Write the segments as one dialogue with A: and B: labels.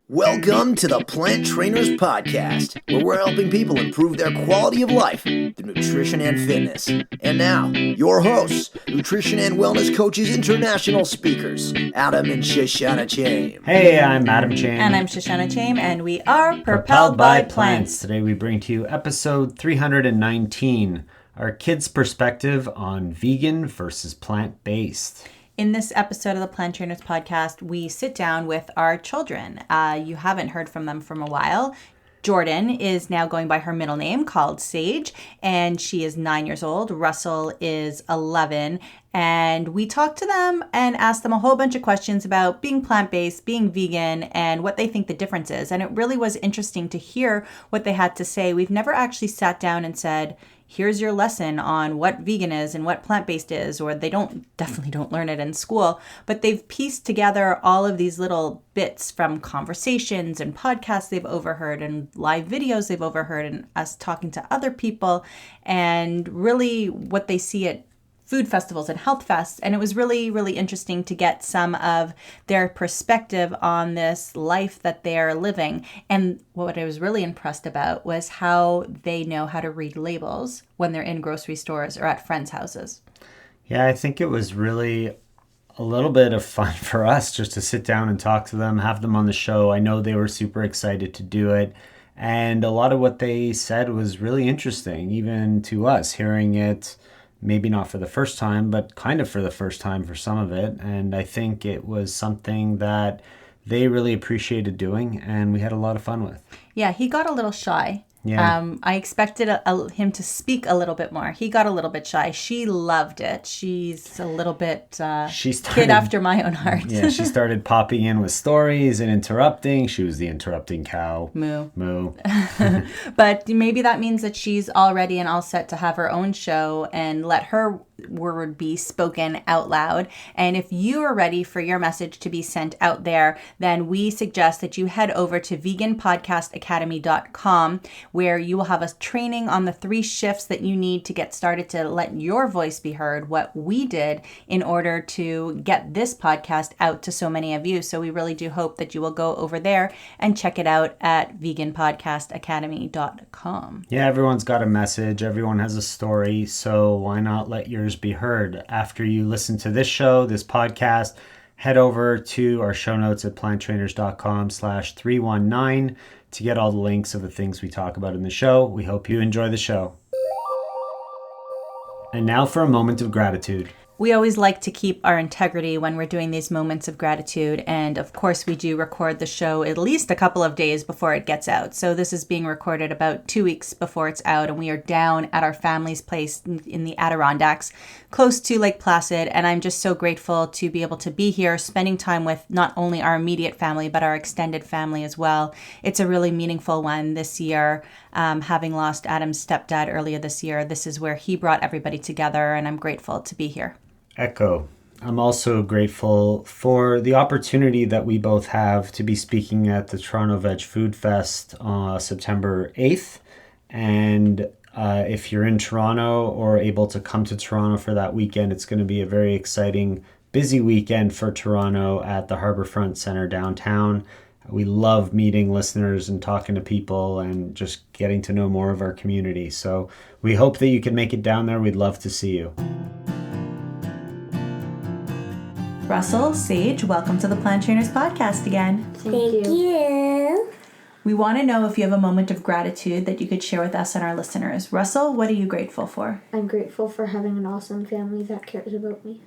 A: Welcome to the Plant Trainers Podcast, where we're helping people improve their quality of life through nutrition and fitness. And now, your hosts, nutrition and wellness coaches, international speakers, Adam and Shoshana Chaim.
B: Hey, I'm Adam Chaim.
C: And I'm Shoshana Chaim, and we are Propelled by Plants.
B: Today we bring to you episode 319, our kids' perspective on vegan versus plant-based.
C: In this episode of the Plant Trainers Podcast, we sit down with our children. You haven't heard from them from a while. Jordan is now going by her middle name called Sage, and she is 9 years old. Russell is 11, and we talked to them and asked them a whole bunch of questions about being plant-based, being vegan, and what they think the difference is. And it really was interesting to hear what they had to say. We've never actually sat down and said, here's your lesson on what vegan is and what plant-based is, or they definitely don't learn it in school, but they've pieced together all of these little bits from conversations and podcasts they've overheard and live videos they've overheard and us talking to other people and really what they see at food festivals and health fests. And it was really, really interesting to get some of their perspective on this life that they're living. And what I was really impressed about was how they know how to read labels when they're in grocery stores or at friends' houses.
B: Yeah, I think it was really a little bit of fun for us just to sit down and talk to them, have them on the show. I know they were super excited to do it. And a lot of what they said was really interesting, even to us, hearing it maybe not for the first time, but kind of for the first time for some of it. And I think it was something that they really appreciated doing and we had a lot of fun with.
C: Yeah, he got a little shy.
B: Yeah.
C: I expected him to speak a little bit more. He got a little bit shy. She loved it. She's a little bit kid after my own heart.
B: Yeah, she started popping in with stories and interrupting. She was the interrupting cow.
C: Moo.
B: But
C: maybe that means that she's all ready and all set to have her own show and let her word be spoken out loud. And if you are ready for your message to be sent out there, then we suggest that you head over to veganpodcastacademy.com, where you will have a training on the 3 shifts that you need to get started to let your voice be heard, what we did in order to get this podcast out to so many of you. So we really do hope that you will go over there and check it out at veganpodcastacademy.com.
B: Yeah, everyone's got a message. Everyone has a story. So why not let yours be heard? After you listen to this show, this podcast, head over to our show notes at planttrainers.com/319 to get all the links of the things we talk about in the show. We hope you enjoy the show. And now for a moment of gratitude.
C: We always like to keep our integrity when we're doing these moments of gratitude. And of course, we do record the show at least a couple of days before it gets out. So this is being recorded about 2 weeks before it's out. And we are down at our family's place in the Adirondacks, close to Lake Placid. And I'm just so grateful to be able to be here, spending time with not only our immediate family, but our extended family as well. It's a really meaningful one this year. Having lost Adam's stepdad earlier this year, this is where he brought everybody together. And I'm grateful to be here.
B: Echo. I'm also grateful for the opportunity that we both have to be speaking at the Toronto Veg Food Fest on September 8th. And if you're in Toronto or able to come to Toronto for that weekend, it's going to be a very exciting, busy weekend for Toronto at the Harbourfront Centre downtown. We love meeting listeners and talking to people and just getting to know more of our community. So we hope that you can make it down there. We'd love to see you.
C: Russell, Sage, welcome to the Plant Trainers Podcast again.
D: Thank you.
C: We want to know if you have a moment of gratitude that you could share with us and our listeners. Russell, what are you grateful for?
D: I'm grateful for having an awesome family that cares about me.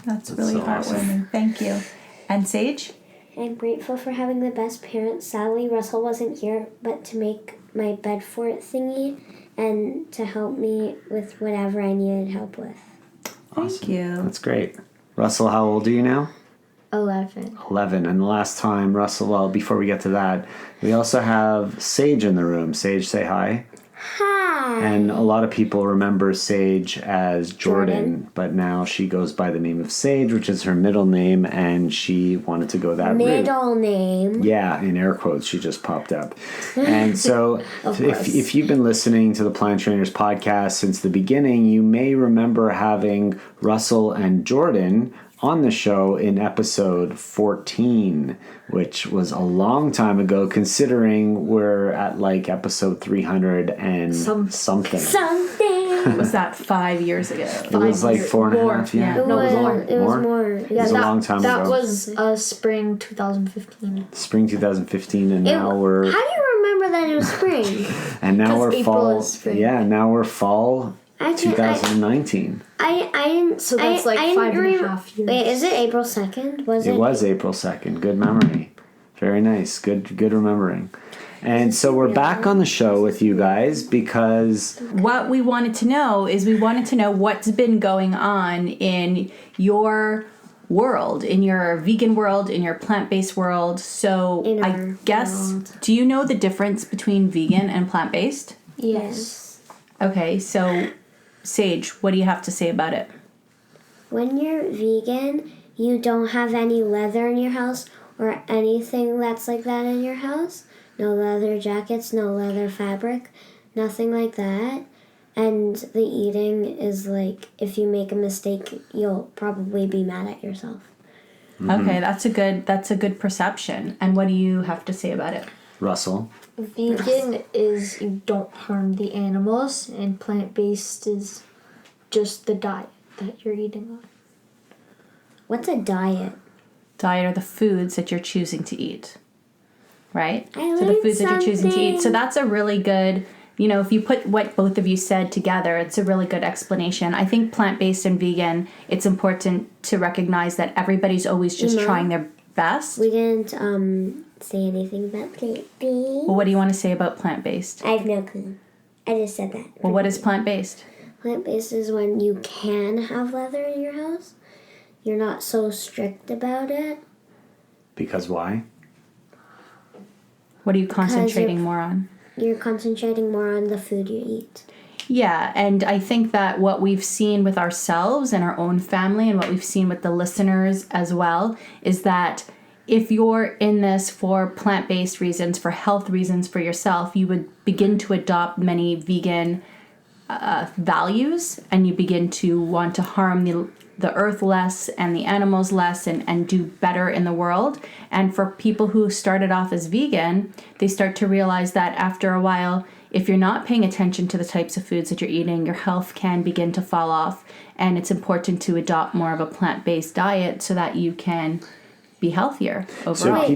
C: That's really
B: so
C: heartwarming.
B: awesome.
C: Thank you. And Sage?
D: I'm grateful for having the best parents. Sadly, Russell wasn't here, but to make my bed fort thingy and to help me with whatever I needed help with.
C: Thank you.
B: That's great. Russell, how old are you now?
D: 11.
B: 11. And the last time, Russell, well, before we get to that, we also have Sage in the room. Sage, say hi.
D: Hi.
B: And a lot of people remember Sage as Jordan, but now she goes by the name of Sage, which is her middle name, and she wanted to go that route.
D: Middle name.
B: Yeah, in air quotes, she just popped up. And so if you've been listening to the Plant Trainers podcast since the beginning, you may remember having Russell and Jordan on the show in episode 14, which was a long time ago, considering we're at like episode 300 and something.
C: Was that 5 years ago?
B: It was like 4.5 years.
C: Yeah.
D: It was more. It was more.
B: It was a long time ago.
E: That was spring 2015.
B: Spring 2015, and now we're...
D: How do you remember that it was spring?
B: And now we're
E: April
B: fall.
E: is spring.
B: Yeah, now we're fall 2019.
D: I didn't.
E: So that's like 5.5 years.
D: Wait, is it April 2nd?
B: It was April 2nd. Good memory. Very nice. Good remembering. And so we're back on the show with you guys because...
C: What we wanted to know is what's been going on in your world, in your vegan world, in your plant-based world. So I guess, do you know the difference between vegan and plant-based?
E: Yes.
C: Okay, so Sage, what do you have to say about it?
D: When you're vegan, you don't have any leather in your house or anything that's like that in your house. No leather jackets, no leather fabric, nothing like that. And the eating is like, if you make a mistake, you'll probably be mad at yourself.
B: Mm-hmm.
C: Okay, that's a good perception. And what do you have to say about it?
B: Russell?
E: Vegan is you don't harm the animals, and plant-based is just the diet that you're eating on.
D: What's a diet?
C: Diet are the foods that you're choosing to eat. Right?
D: I
C: So the
D: learned
C: foods that you're choosing to eat. So
D: something.
C: that's a really good, if you put what both of you said together, it's a really good explanation. I think plant-based and vegan, it's important to recognize that everybody's always just trying their best.
D: We didn't say anything about plant-based.
C: Well, what do you want to say about plant-based?
D: I have no clue. I just said that.
C: Well, what is plant-based?
D: Plant-based is when you can have leather in your house. You're not so strict about it.
B: Because why?
C: What are you concentrating more on?
D: You're concentrating more on the food you eat.
C: Yeah, and I think that what we've seen with ourselves and our own family and what we've seen with the listeners as well is that if you're in this for plant-based reasons, for health reasons for yourself, you would begin to adopt many vegan values, and you begin to want to harm the earth less and the animals less and do better in the world. And for people who started off as vegan, they start to realize that after a while, if you're not paying attention to the types of foods that you're eating, your health can begin to fall off. And it's important to adopt more of a plant-based diet so that you can be healthier overall.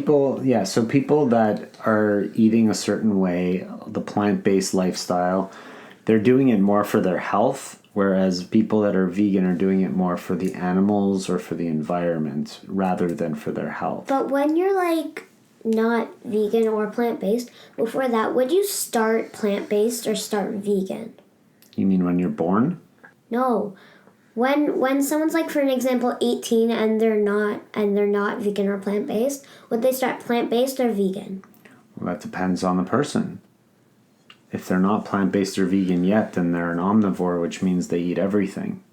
B: So people that are eating a certain way, the plant-based lifestyle, they're doing it more for their health, whereas people that are vegan are doing it more for the animals or for the environment rather than for their health.
D: But when you're like not vegan or plant-based, before that, would you start plant-based or start vegan?
B: You mean when you're born?
D: No. When someone's like, for an example, 18 and they're not vegan or plant-based, would they start plant-based or vegan?
B: Well, that depends on the person. If they're not plant-based or vegan yet, then they're an omnivore, which means they eat everything.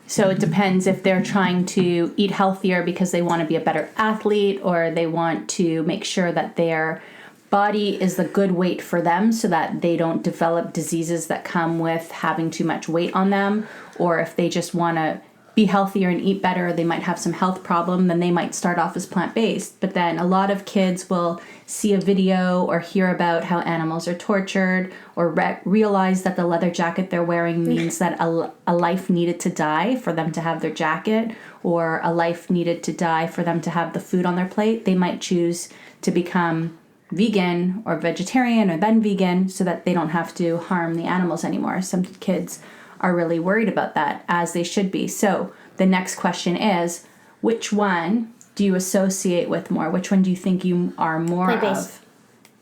C: So it depends if they're trying to eat healthier because they want to be a better athlete, or they want to make sure that their body is the good weight for them so that they don't develop diseases that come with having too much weight on them, or if they just want to be healthier and eat better, they might have some health problem, then they might start off as plant-based. But then a lot of kids will see a video or hear about how animals are tortured, or realize that the leather jacket they're wearing means that a life needed to die for them to have their jacket, or a life needed to die for them to have the food on their plate. They might choose to become vegan or vegetarian or then vegan so that they don't have to harm the animals anymore. Some kids are really worried about that, as they should be. So the next question is, which one do you associate with more? Which one do you think you are more
D: Plant-based.
C: of?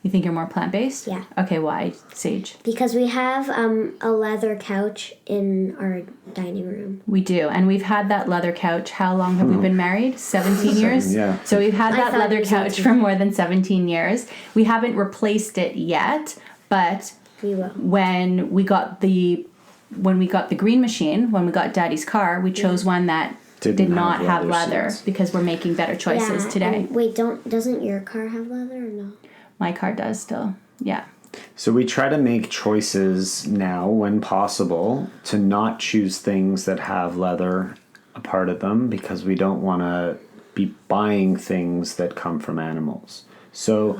C: You think you're more plant-based?
D: Yeah.
C: Okay, why, Sage?
D: Because we have a leather couch in our dining room.
C: We do, and we've had that leather couch. How long have we been married? 17 years?
B: Yeah.
C: So we've had that
D: thought
C: leather
D: it was
C: couch
D: 18.
C: for more than 17 years. We haven't replaced it yet, but
D: We will.
C: when we got the green machine, when we got Daddy's car, we chose one that did
B: Didn't
C: not
B: have
C: have
B: leather
C: leather
B: seats.
C: because we're making better choices
D: Yeah,
C: today.
D: and wait, doesn't your car have leather or no?
C: My car does still. Yeah.
B: So we try to make choices now, when possible, to not choose things that have leather a part of them because we don't want to be buying things that come from animals. So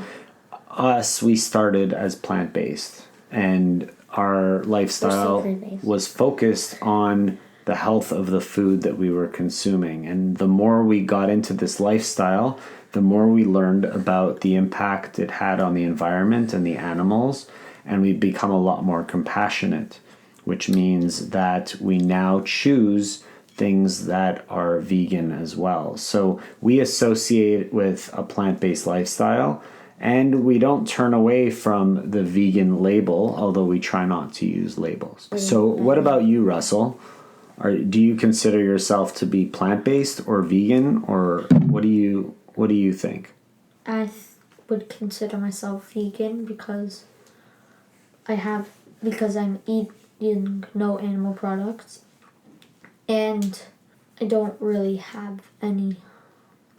B: we started as plant-based, and our lifestyle
D: plant-based.
B: was focused on the health of the food that we were consuming. And the more we got into this lifestyle, the more we learned about the impact it had on the environment and the animals, and we've become a lot more compassionate, which means that we now choose things that are vegan as well. So we associate with a plant-based lifestyle, and we don't turn away from the vegan label, although we try not to use labels. So what about you, Russell? Do you consider yourself to be plant-based or vegan, or what do you think?
E: I would consider myself vegan because I'm eating no animal products, and I don't really have any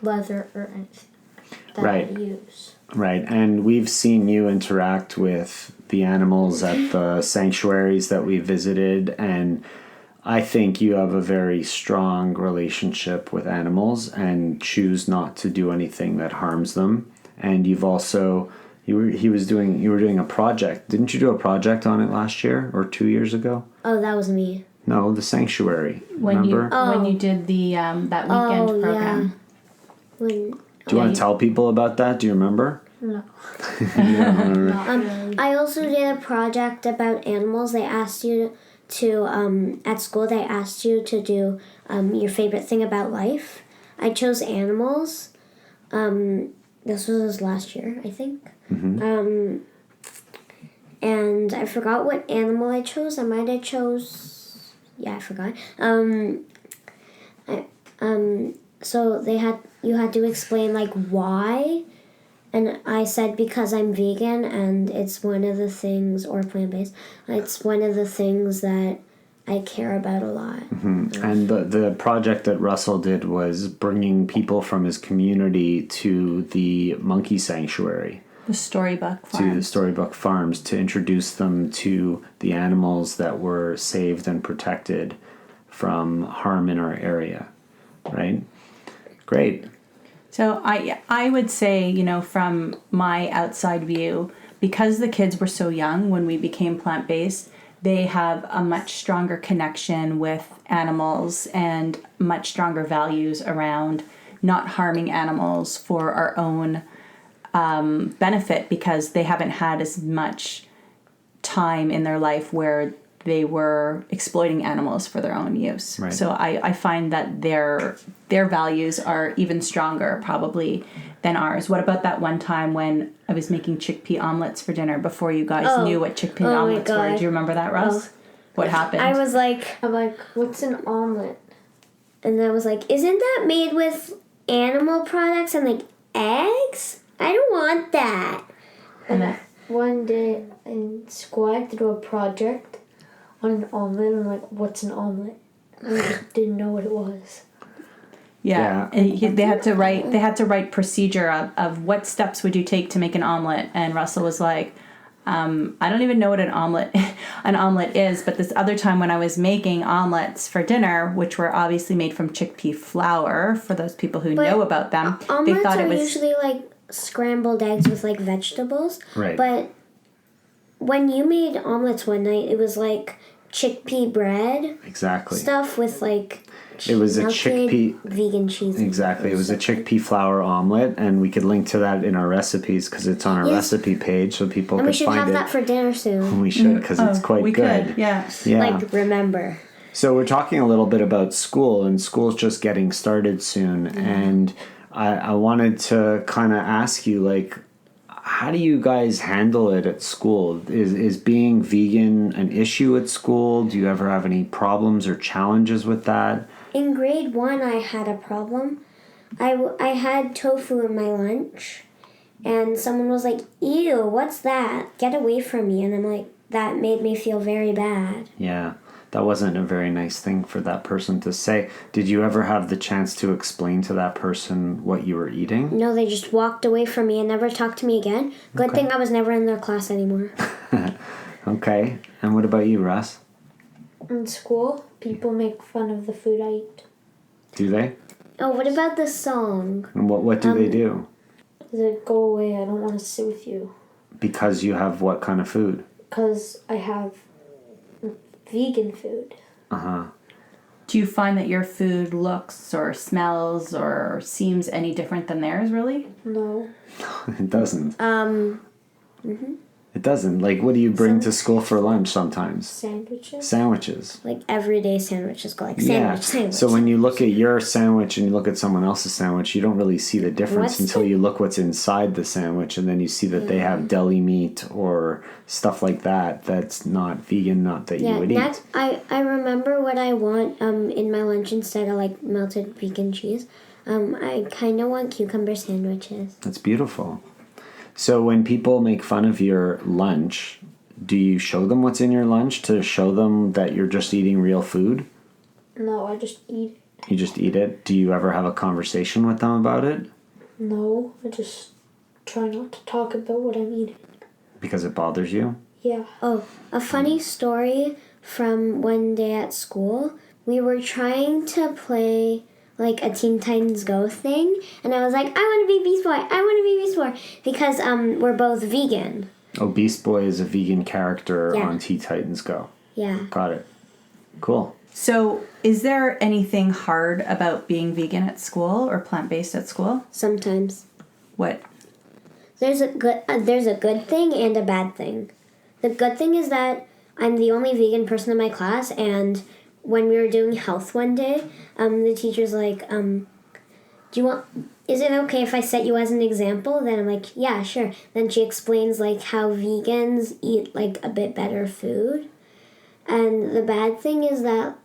E: leather or anything that
B: Right.
E: I use.
B: Right, and we've seen you interact with the animals at the sanctuaries that we visited, and I think you have a very strong relationship with animals and choose not to do anything that harms them. And you've also you were doing a project. Didn't you do a project on it last year or 2 years ago?
D: Oh, that was me.
B: No, the sanctuary.
C: When
B: remember?
C: when you did the that weekend program.
D: When
B: Do you want to tell people about that? Do you remember?
E: No.
B: Not
E: really.
D: I also did a project about animals. They asked you to at school. They asked you to do your favorite thing about life. I chose animals. This was last year, I think.
B: Mm-hmm.
D: And I forgot what animal I chose. I might have chose. Yeah, I forgot. So you had to explain like why. And I said because I'm vegan and it's one of the things, or plant-based, it's one of the things that I care about a lot.
B: Mm-hmm. And the project that Russell did was bringing people from his community to the monkey sanctuary,
C: The Storybook
B: to the
C: Farms.
B: Storybook Farms, to introduce them to the animals that were saved and protected from harm in our area, right? Great.
C: So I would say, from my outside view, because the kids were so young when we became plant-based, they have a much stronger connection with animals and much stronger values around not harming animals for our own benefit, because they haven't had as much time in their life where they were exploiting animals for their own use.
B: Right.
C: So I find that their values are even stronger probably than ours. What about that one time when I was making chickpea omelets for dinner before you guys knew what chickpea omelets were? Do you remember that, Russ? What happened?
D: I was like,
E: I'm like, what's an omelet?
D: and I was like, isn't that made with animal products and like eggs? I don't want that.
C: And then,
E: One day in school, I had to do a project on an omelet. I'm like, what's an omelet? And I just didn't know what it was.
C: yeah. And they had to write procedure of what steps would you take to make an omelet. And Russell was like, I don't even know what an omelet is, but this other time when I was making omelets for dinner, which were obviously made from chickpea flour, for those people who know about them, they
D: Omelets
C: thought
D: are
C: it was
D: usually like scrambled eggs with like vegetables.
B: Right.
D: But when you made omelets one night, it was like chickpea bread
B: Exactly.
D: stuff with like
B: It was a
D: melted
B: chickpea.
D: vegan cheese.
B: Exactly. It was a chickpea flour omelet, and we could link to that in our recipes because it's on our recipe page, so people
D: And we
B: could
D: should
B: find
D: have
B: it.
D: that for dinner soon.
B: We should, because it's quite
C: we
B: good.
C: could, yeah.
B: Yeah.
D: Like, remember.
B: So we're talking a little bit about school, and school's just getting started soon. And I wanted to kind of ask you, like, how do you guys handle it at school? Is being vegan an issue at school? Do you ever have any problems or challenges with that?
D: In grade 1, I had a problem. I had tofu in my lunch, and someone was like, ew, what's that? Get away from me. And I'm like, that made me feel very bad.
B: Yeah, that wasn't a very nice thing for that person to say. Did you ever have the chance to explain to that person what you were eating?
D: No, they just walked away from me and never talked to me again. Good thing I was never in their class anymore.
B: Okay, and what about you, Russ?
E: In school, people make fun of the food I eat.
B: Do they?
D: Oh, what about the song?
B: And what do they do?
E: They go away. I don't want to sit with you.
B: Because you have what kind of food?
E: Because I have vegan food.
B: Uh-huh.
C: Do you find that your food looks or smells or seems any different than theirs, really?
E: No.
B: It doesn't. It doesn't. Like, what do you bring to school for lunch sometimes?
E: Sandwiches.
B: Sandwiches.
D: Like everyday sandwiches go like sandwich.
B: So when you look at your sandwich and you look at someone else's sandwich, you don't really see the difference until you look what's inside the sandwich, and then you see that they have deli meat or stuff like that that's not vegan, not that you would eat.
D: I remember what I want in my lunch instead of like melted vegan cheese. I kind of want cucumber sandwiches.
B: That's beautiful. So when people make fun of your lunch, do you show them what's in your lunch to show them that you're just eating real food?
E: No, I just eat it.
B: You just eat it? Do you ever have a conversation with them about it?
E: No, I just try not to talk about what I'm eating.
B: Because it bothers you?
E: Yeah.
D: Oh, a funny story from one day at school. We were trying to play like a Teen Titans Go thing, and I was like, I want to be Beast Boy, I want to be Beast Boy, because we're both vegan.
B: Oh, Beast Boy is a vegan character on Teen Titans Go.
D: Yeah.
B: Got it. Cool.
C: So is there anything hard about being vegan at school or plant-based at school?
D: Sometimes.
C: What?
D: There's a good thing and a bad thing. The good thing is that I'm the only vegan person in my class, and when we were doing health one day, the teacher's like, is it okay if I set you as an example? Then I'm like, yeah, sure. Then she explains like how vegans eat like a bit better food. And the bad thing is that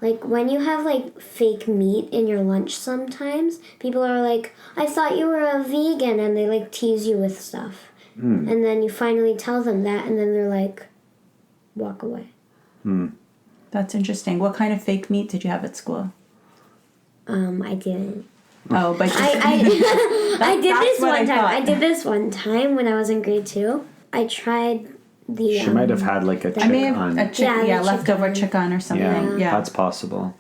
D: like when you have like fake meat in your lunch sometimes, people are like, I thought you were a vegan, and they like tease you with stuff. And then you finally tell them that, and then they're like, walk away.
C: That's interesting. What kind of fake meat did you have at school?
D: I didn't.
C: Oh, but
D: I did
C: that's
D: this
C: what
D: one
C: I
D: time.
C: thought.
D: I did this one time when I was in grade 2. I tried the.
B: She might have had like a chick
C: I may have
B: on.
C: leftover chicken or something. Yeah.
B: That's possible.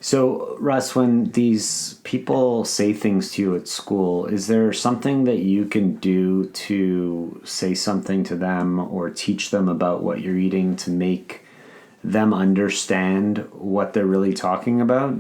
B: So, Russ, when these people say things to you at school, is there something that you can do to say something to them or teach them about what you're eating to make them understand what they're really talking about?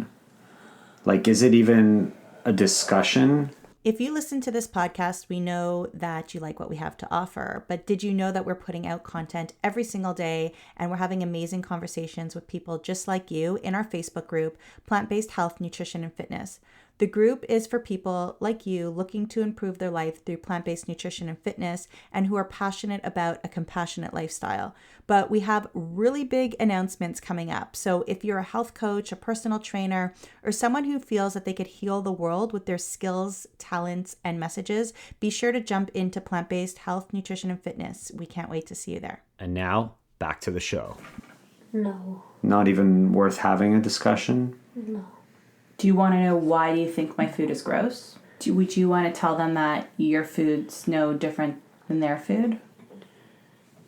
B: Like, is it even a discussion?
C: If you listen to this podcast, we know that you like what we have to offer. But did you know that we're putting out content every single day, and we're having amazing conversations with people just like you in our Facebook group, Plant-Based Health, Nutrition, and Fitness. The group is for people like you looking to improve their life through plant-based nutrition and fitness, and who are passionate about a compassionate lifestyle. But we have really big announcements coming up. So if you're a health coach, a personal trainer, or someone who feels that they could heal the world with their skills, talents, and messages, be sure to jump into Plant-Based Health, Nutrition, and Fitness. We can't wait to see you there.
B: And now, back to the show.
E: No.
B: Not even worth having a discussion?
E: No.
C: Do you want to know why do you think my food is gross? Would you want to tell them that your food's no different than their food?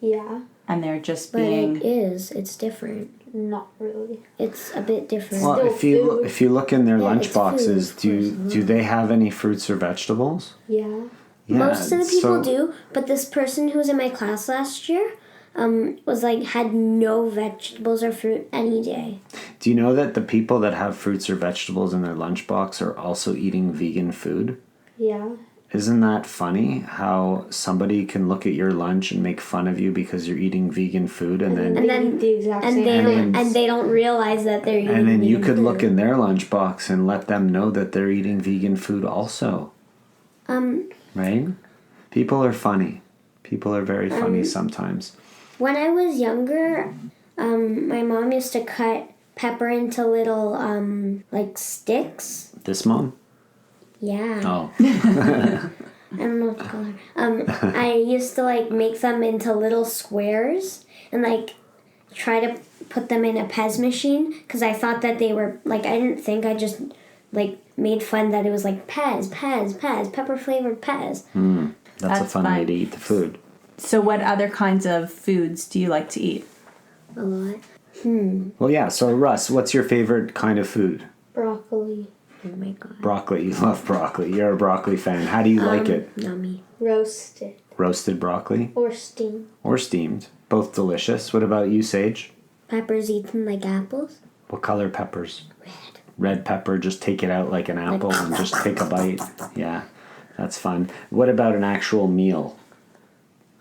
E: Yeah.
C: And they're just
D: But
C: being...
D: it is. It's different.
E: Not really.
D: It's a bit different.
B: Well, if you look in their lunch
D: it's
B: boxes,
D: food,
B: do they have any fruits or vegetables?
E: Yeah.
B: Yeah,
D: Most of the people
B: so-
D: do, but this person who was in my class last year was like had no vegetables or fruit any day.
B: Do you know that the people that have fruits or vegetables in their lunchbox are also eating vegan food?
E: Yeah.
B: Isn't that funny how somebody can look at your lunch and make fun of you because you're eating vegan food and then
E: They eat the exact
D: And
E: same.
D: they don't realize that they're eating.
B: and then you
D: vegan
B: could
D: food.
B: look in their lunchbox and let them know that they're eating vegan food also. Right? People are funny. People are very funny sometimes.
D: When I was younger, my mom used to cut pepper into little like sticks.
B: This mom?
D: Yeah.
B: Oh.
D: I don't know what to call her. I used to like make them into little squares and like try to put them in a Pez machine because I thought that they were like, I didn't think, I just like made fun that it was like Pez, pepper flavored Pez.
B: That's a
C: That's
B: fun way
C: fine.
B: to eat the food.
C: So what other kinds of foods do you like to eat?
D: A lot.
B: Well, yeah. So, Russ, what's your favorite kind of food?
E: Broccoli.
D: Oh my god.
B: Broccoli. You love broccoli. You're a broccoli fan. How do you like it?
D: Yummy.
E: Roasted.
B: Roasted broccoli
E: Or steamed.
B: or steamed? Both delicious. What about you, Sage?
D: Peppers eaten like apples.
B: What color peppers?
D: Red.
B: Red pepper, just take it out like an apple and just take a bite. Yeah, that's fun. What about an actual meal?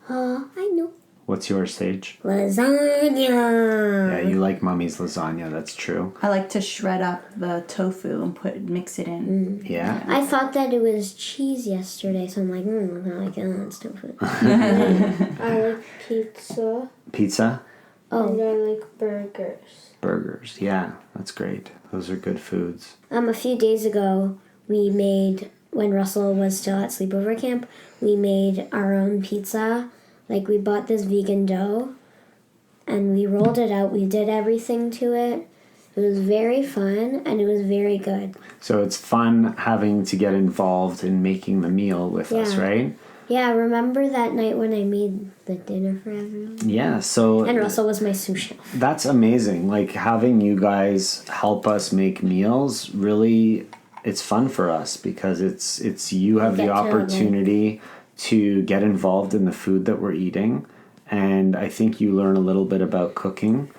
D: I know.
B: What's yours, Sage?
D: Lasagna.
B: Yeah, you like Mummy's lasagna, that's true.
C: I like to shred up the tofu and mix it in.
B: Yeah?
D: I thought that it was cheese yesterday, so I'm like, I like it. It's tofu.
E: I like pizza.
B: Pizza?
E: And I like burgers.
B: Burgers, yeah, that's great. Those are good foods.
D: A few days ago, we made, when Russell was still at sleepover camp, we made our own pizza. Like, we bought this vegan dough, and we rolled it out. We did everything to it. It was very fun, and it was very good.
B: So it's fun having to get involved in making the meal with us,
D: Yeah.
B: right?
D: Yeah, remember that night when I made the dinner for everyone?
B: Yeah, so
D: And Russell was my sous chef.
B: that's amazing. Like, having you guys help us make meals, really, it's fun for us because it's you have the
D: Get to,
B: opportunity to get involved in the food that we're eating, and I think you learn a little bit about cooking,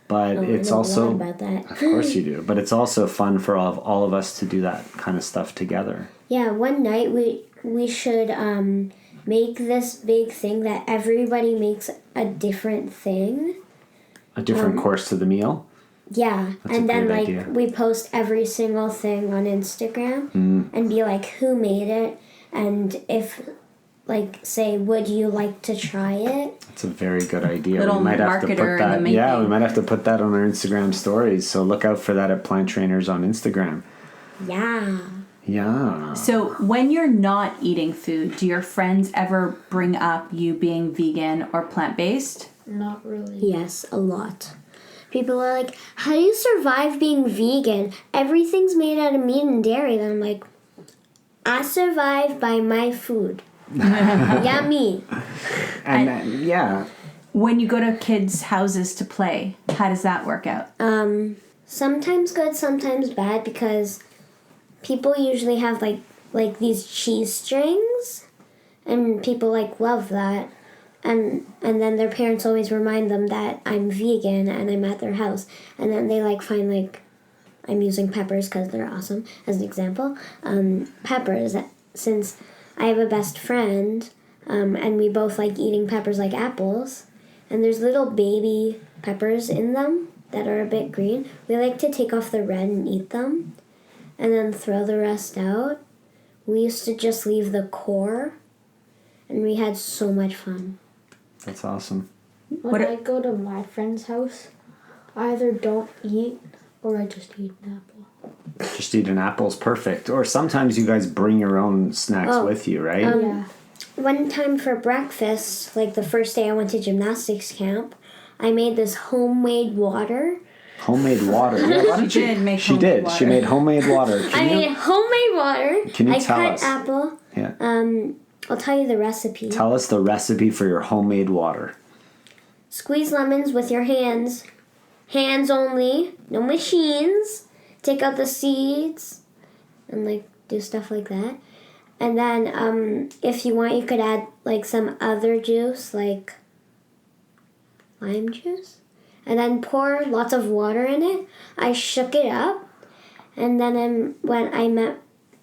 B: but it's
D: I know
B: also
D: a lot about that.
B: of course you do, but it's also fun for all of us to do that kind of stuff together.
D: Yeah, one night we should make this big thing that everybody makes a different thing.
B: A different course to the meal.
D: Yeah,
B: That's a
D: and then
B: great
D: like
B: idea.
D: we post every single thing on Instagram and be like, who made it, and if like say, would you like to try it?
B: It's a very good idea.
C: Little
B: we might have to put
C: marketer in the
B: that. Yeah,
C: making.
B: we might have to put that on our Instagram stories. So look out for that at Plant Trainers on Instagram.
D: Yeah.
B: Yeah.
C: So when you're not eating food, do your friends ever bring up you being vegan or plant-based?
E: Not really.
D: Yes, a lot. People are like, how do you survive being vegan? Everything's made out of meat and dairy. Then I'm like, I survive by my food. Yummy.
B: And yeah,
C: When you go to kids' houses to play, how does that work out?
D: Sometimes good, sometimes bad, because people usually have like these cheese strings, and people like love that, and then their parents always remind them that I'm vegan and I'm at their house, and then they like find like I'm using peppers because they're awesome as an example. Peppers, since I have a best friend, and we both like eating peppers like apples, and there's little baby peppers in them that are a bit green. We like to take off the red and eat them, and then throw the rest out. We used to just leave the core, and we had so much fun.
B: that's awesome.
E: When I go to my friend's house, I either don't eat or I just eat an apple.
B: Just eat an apple's perfect. Or sometimes you guys bring your own snacks with you, right?
E: Yeah.
D: One time for breakfast, like the first day I went to gymnastics camp, I made this homemade water.
B: Homemade water. Yeah, why don't
C: She did make
B: She
C: homemade
B: did.
C: water.
B: She made homemade water.
D: I made homemade water.
B: Can you
D: I
B: tell
D: cut
B: us?
D: apple.
B: Yeah.
D: I'll tell you the recipe.
B: Tell us the recipe for your homemade water.
D: Squeeze lemons with your hands. Hands only. No machines. Take out the seeds. And like do stuff like that. And then if you want, you could add like some other juice, like lime juice. And then pour lots of water in it. I shook it up. And then when I met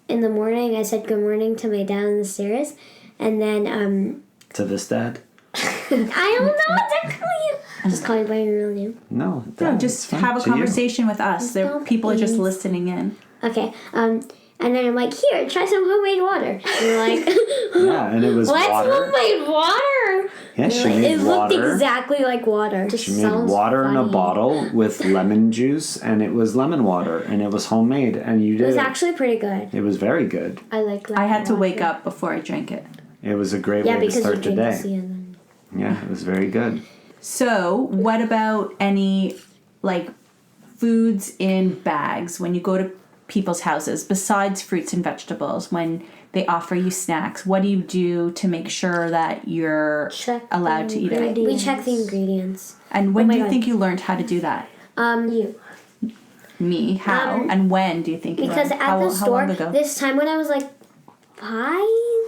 D: in the morning, I said good morning to my dad on the stairs. And then
B: To this dad?
D: I don't know what to call you. Just call me by your real name.
B: No.
C: No,
B: Dad,
C: just
B: it's fine.
C: have a
B: To you.
C: conversation with us. People are just listening in.
D: Okay. And then I'm like, here, try some homemade water. And you're like,
B: Yeah, and it was
D: what's
B: water.
D: homemade water?
B: Yeah, she
D: Like,
B: made
D: it looked
B: water.
D: exactly like water.
B: She made water in a bottle with lemon juice, and it was lemon water, and it was homemade, and you did
D: It was actually pretty good.
B: It was very good.
E: I like
C: I had to wake up before I drank it.
B: It was a great
D: Yeah,
B: way to
D: because you
B: start the
D: drink the
B: day.
D: sea and then.
B: Yeah, it was very good.
C: So, what about any like foods in bags when you go to people's houses besides fruits and vegetables? When they offer you snacks, what do you do to make sure that you're
E: Check
C: allowed to eat it?
D: We check the ingredients.
C: And when
D: Oh my
C: do you
D: God.
C: think you learned how to do that?
E: You.
C: me. How and when do you think you
D: Because
C: learned?
D: at the
C: How
D: store,
C: long ago?
D: this time when I was like 5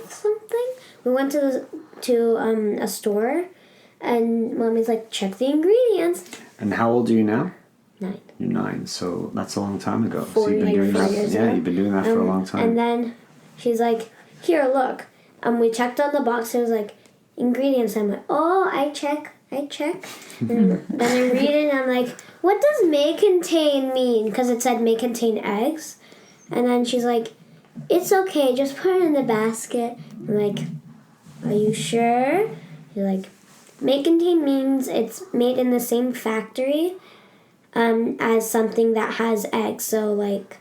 D: something, we went to a store, and Mommy's like, check the ingredients.
B: And how old are you now?
D: 9.
B: You're 9, so that's a long time ago.
D: 4
B: So you've been doing that.
D: years
B: Yeah,
D: ago.
B: you've been doing that for a long time.
D: And then she's like, here, look. We checked on the box. It was like, ingredients. I'm like, oh, I check. And then I read it, and I'm like, what does may contain mean? Because it said may contain eggs. And then she's like, it's okay, just put it in the basket. I'm like, are you sure? She's like, may contain means it's made in the same factory as something that has eggs. So, like...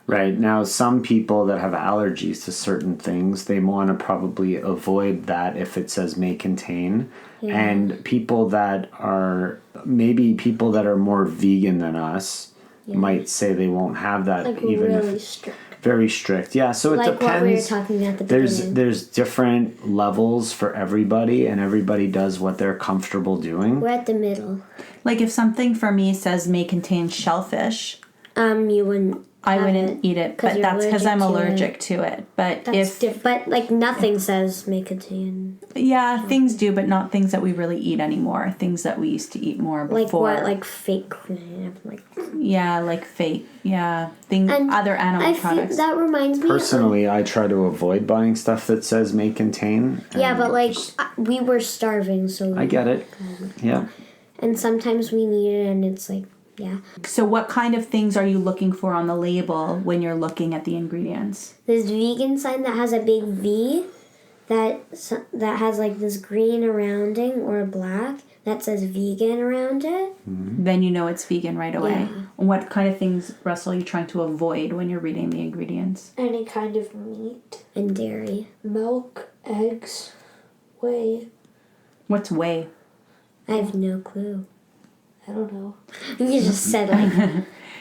B: Right. Now, some people that have allergies to certain things, they want to probably avoid that if it says may contain. Yeah. And people that are, maybe people that are more vegan than us might say they won't have that.
E: Like
B: even
E: really
B: if,
E: strict.
B: Very strict. Yeah, so it
D: like
B: depends.
D: Like what we were talking at the beginning.
B: There's different levels for everybody, and everybody does what they're comfortable doing.
D: We're at the middle.
C: Like if something for me says may contain shellfish,
D: you wouldn't.
C: I wouldn't eat it, but that's because I'm allergic to it. But
D: that's but like nothing says may contain.
C: Yeah, things do, but not things that we really eat anymore. Things that we used to eat more before.
D: Like what? Like fake crab? Like
C: yeah, like fake. Yeah, other animal products.
D: That reminds me.
B: Personally, I try to avoid buying stuff that says may contain.
D: Yeah, but like we were starving, so
B: I get it. Yeah.
D: And sometimes we need it, and it's like. Yeah.
C: So what kind of things are you looking for on the label when you're looking at the ingredients?
D: This vegan sign that has a big V that has like this green surrounding or black that says vegan around it.
B: Mm-hmm.
C: Then you know it's vegan right away.
D: Yeah.
C: What kind of things, Russell, are you trying to avoid when you're reading the ingredients?
E: Any kind of meat.
D: And dairy.
E: Milk, eggs, whey.
C: What's whey?
D: I have no clue.
E: I don't know.
D: You just said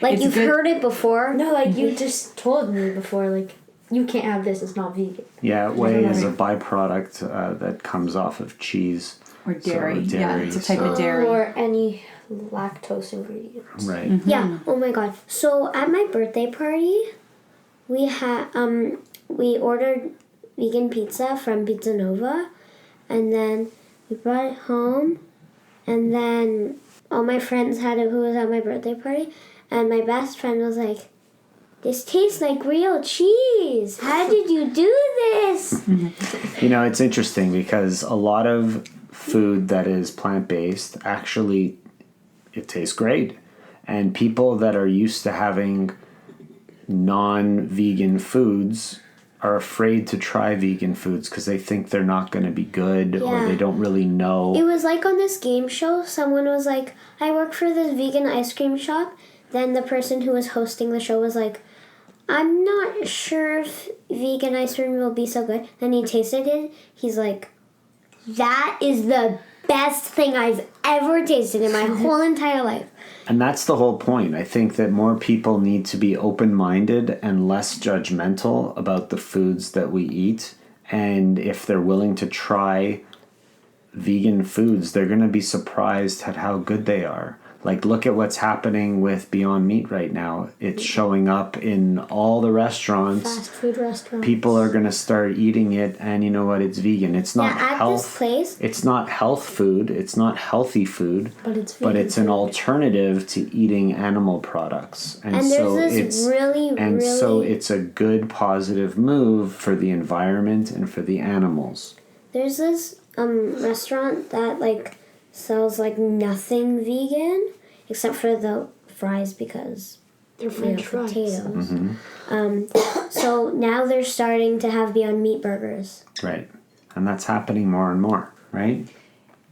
D: like you've heard it before.
E: No, like you just told me before. Like you can't have this. It's not vegan.
B: Yeah, whey is a byproduct that comes off of cheese
C: or dairy.
B: So,
C: yeah, it's a type of dairy
E: or any lactose ingredients.
B: Right.
D: Mm-hmm. Yeah. Oh my god. So at my birthday party, we had we ordered vegan pizza from Pizza Nova, and then we brought it home, and then. All my friends had it who was at my birthday party, and my best friend was like, this tastes like real cheese. How did you do this?
B: You know, it's interesting because a lot of food that is plant-based, actually, it tastes great. And people that are used to having non-vegan foods are afraid to try vegan foods because they think they're not going to be good or they don't really know.
D: It was like on this game show, someone was like, I work for this vegan ice cream shop. Then the person who was hosting the show was like, I'm not sure if vegan ice cream will be so good. Then he tasted it. He's like, that is the best thing I've ever tasted in my whole entire life.
B: And that's the whole point. I think that more people need to be open-minded and less judgmental about the foods that we eat. And if they're willing to try vegan foods, they're going to be surprised at how good they are. Like, look at what's happening with Beyond Meat right now. It's showing up in all the restaurants.
E: Fast food restaurants.
B: People are going to start eating it, and you know what? It's vegan. It's not health.
D: This place,
B: it's not health food. It's not healthy food.
E: But it's vegan.
B: But it's an alternative to eating animal products.
D: And so
B: so it's a good positive move for the environment and for the animals.
D: There's this restaurant that like sells like nothing vegan except for the fries because
E: they're French fries.
D: Potatoes.
B: Mm-hmm.
D: So now they're starting to have Beyond Meat burgers.
B: Right. And that's happening more and more, right?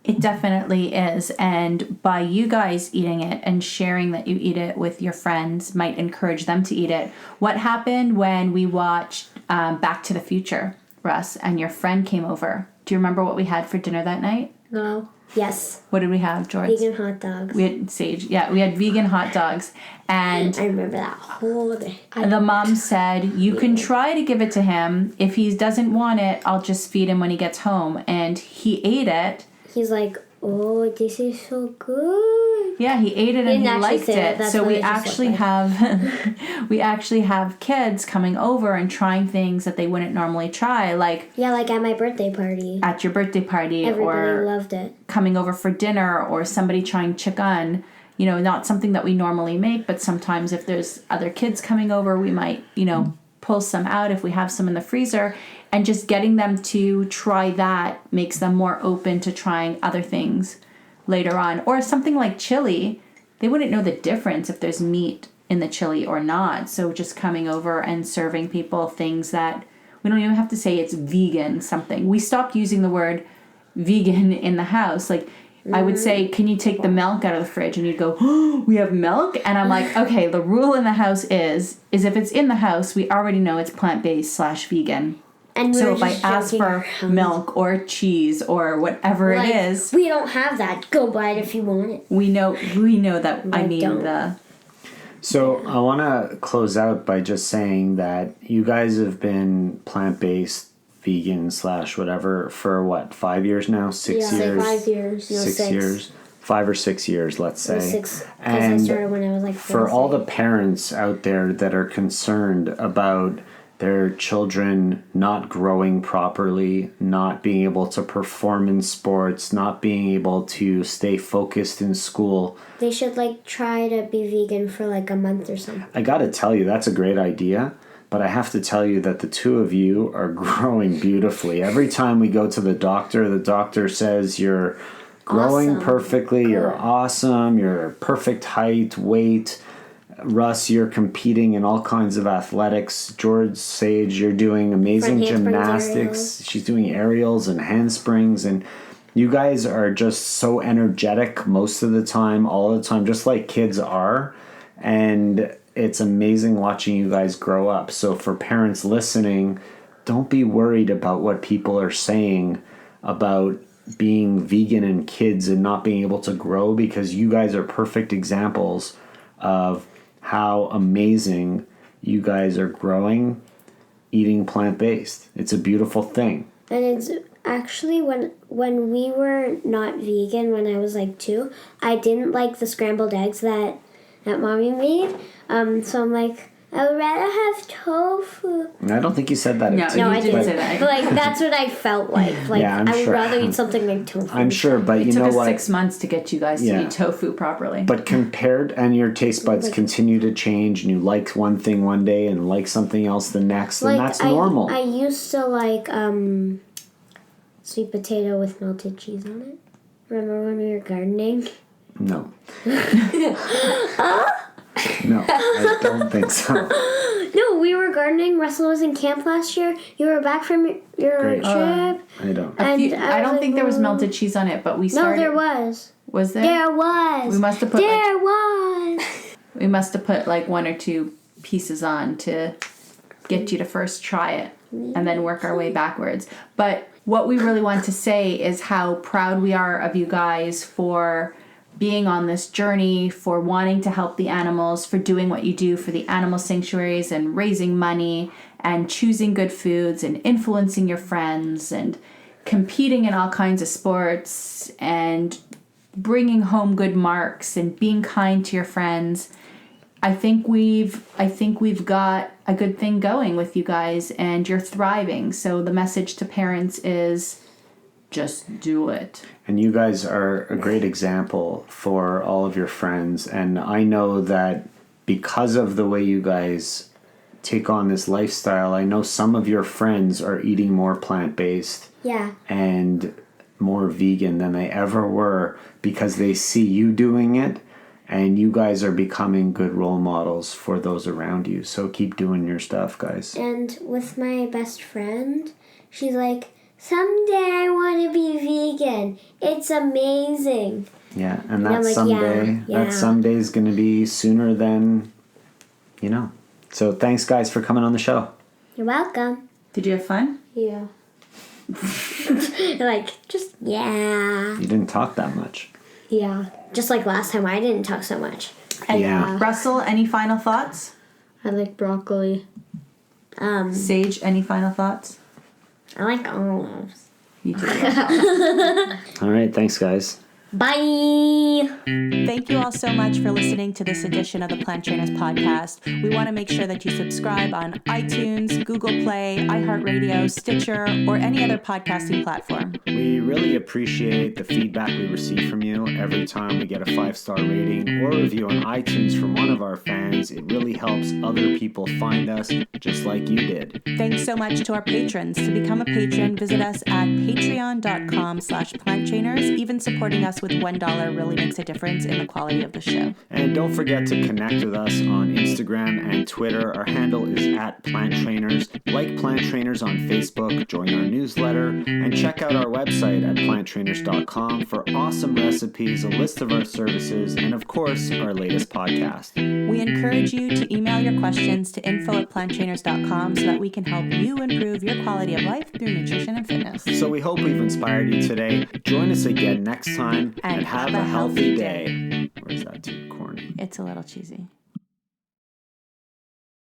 C: It definitely is. And by you guys eating it and sharing that you eat it with your friends might encourage them to eat it. What happened when we watched Back to the Future, Russ, and your friend came over? Do you remember what we had for dinner that night?
E: No.
D: Yes.
C: What did we have, George?
D: Vegan hot dogs.
C: We had Sage. Yeah, we had vegan hot dogs. And
D: I remember that whole day.
C: The mom said, you can try to give it to him. If he doesn't want it, I'll just feed him when he gets home. And he ate it.
D: He's like, oh, this is so good.
C: Yeah, he ate it and he
D: actually
C: liked
D: say that.
C: it.
D: That's
C: So
D: what
C: we
D: it just
C: actually
D: looked like.
C: have we actually have kids coming over and trying things that they wouldn't normally try, like
D: Yeah, like at my birthday party.
C: at your birthday party
D: Everybody
C: or
D: loved it.
C: coming over for dinner, or somebody trying chicken. You know, not something that we normally make, but sometimes if there's other kids coming over, we might, pull some out if we have some in the freezer. And just getting them to try that makes them more open to trying other things later on. Or something like chili, they wouldn't know the difference if there's meat in the chili or not. So just coming over and serving people things that we don't even have to say it's vegan something. We stopped using the word vegan in the house. Like, I would say, can you take the milk out of the fridge? And you'd go, oh, we have milk? And I'm like, okay, the rule in the house is if it's in the house, we already know it's plant-based / vegan.
D: And we
C: So
D: were
C: if I
D: just
C: ask
D: joking
C: for
D: around.
C: milk or cheese or whatever
D: Like,
C: it is,
D: we don't have that. Go buy it if you want it.
C: we know that I need
D: don't.
C: the...
B: So I want to close out by just saying that you guys have been plant-based, vegan / whatever for what, 5 years now? 6
D: Yeah,
B: years?
D: 5 years. No,
B: 6
D: 6.
B: years? 5 or 6 years, let's say.
D: 6. Because I
B: And
D: started when I was like 4.
B: for all the parents out there that are concerned about their children not growing properly, not being able to perform in sports, not being able to stay focused in school,
D: They should like try to be vegan for like a month or something.
B: I gotta tell you, that's a great idea. But I have to tell you that the two of you are growing beautifully. Every time we go to the doctor says you're growing
D: Awesome.
B: perfectly, you're awesome, you're perfect height, weight. Russ, you're competing in all kinds of athletics. George, Sage, you're doing amazing
D: Front handsprings,
B: gymnastics.
D: aerials.
B: She's doing aerials and handsprings, and you guys are just so energetic most of the time, all the time, just like kids are. And it's amazing watching you guys grow up. So for parents listening, don't be worried about what people are saying about being vegan and kids and not being able to grow, because you guys are perfect examples of how amazing you guys are growing eating plant-based. It's a beautiful thing.
D: And it's actually when we were not vegan, when I was like 2, I didn't like the scrambled eggs that mommy made. So I'm like, I would rather have tofu.
B: And I don't think you said that.
C: No,
D: No,
C: you
D: I
C: didn't
D: didn't.
C: say that.
D: But like that's what I felt like. Like
B: Yeah, I'm
D: I would
B: sure.
D: rather eat something like tofu.
B: I'm sure, but
C: It
B: you
C: took
B: know
C: us
B: what?
C: 6 months to get you guys to
B: Yeah.
C: eat tofu properly.
B: But compared, and your taste buds continue to change, and you like one thing one day and like something else the next, and that's normal.
D: I used to like sweet potato with melted cheese on it. Remember when we were gardening?
B: No. No, I don't think so.
D: No, we were gardening. Russell was in camp last year. You were back from your
B: Great.
D: trip.
B: I don't.
D: And
C: I don't
D: was
C: think
D: like,
C: there was
D: "Mm."
C: melted cheese on it, but we
D: No,
C: started...
D: there was.
C: Was there?
D: There was.
C: We must have put, like-
D: There was.
C: We must have put like 1 or 2 pieces on to get you to first try it and then work our way backwards. But what we really want to say is how proud we are of you guys for being on this journey, for wanting to help the animals, for doing what you do for the animal sanctuaries and raising money and choosing good foods and influencing your friends and competing in all kinds of sports and bringing home good marks and being kind to your friends. I think we've got a good thing going with you guys, and you're thriving. So the message to parents is just do it.
B: And you guys are a great example for all of your friends. And I know that because of the way you guys take on this lifestyle, I know some of your friends are eating more plant-based
D: Yeah.
B: and more vegan than they ever were because they see you doing it, and you guys are becoming good role models for those around you. So keep doing your stuff, guys.
D: And with my best friend, she's like, someday I want to be vegan. It's amazing.
B: Yeah, and
D: I'm
B: that
D: like,
B: someday,
D: yeah.
B: that someday is going to be sooner than, you know. So thanks, guys, for coming on the show.
D: You're welcome.
C: Did you have fun?
E: Yeah.
D: Like, just, yeah.
B: You didn't talk that much.
E: Yeah.
D: Just like last time, I didn't talk so much.
B: Yeah.
C: Russell, any final thoughts?
E: I like broccoli.
C: Sage, any final thoughts?
D: I like olives.
C: You too.
B: All right, thanks, guys.
E: Bye!
C: Thank you all so much for listening to this edition of the Plant Trainers Podcast. We want to make sure that you subscribe on iTunes, Google Play, iHeartRadio, Stitcher, or any other podcasting platform.
B: We really appreciate the feedback we receive from you every time we get a 5-star rating or review on iTunes from one of our fans. It really helps other people find us just like you did.
C: Thanks so much to our patrons. To become a patron, visit us at patreon.com/planttrainers. Even supporting us with $1 really makes a difference in the quality of the show.
B: And don't forget to connect with us on Instagram and Twitter. Our handle is @PlantTrainers. Like Plant Trainers on Facebook, join our newsletter, and check out our website at planttrainers.com for awesome recipes, a list of our services, and of course, our latest podcast.
C: We encourage you to email your questions to info@planttrainers.com so that we can help you improve your quality of life through nutrition and fitness.
B: So we hope we've inspired you today. Join us again next time and have a healthy day. Or is that too corny?
C: It's a little cheesy.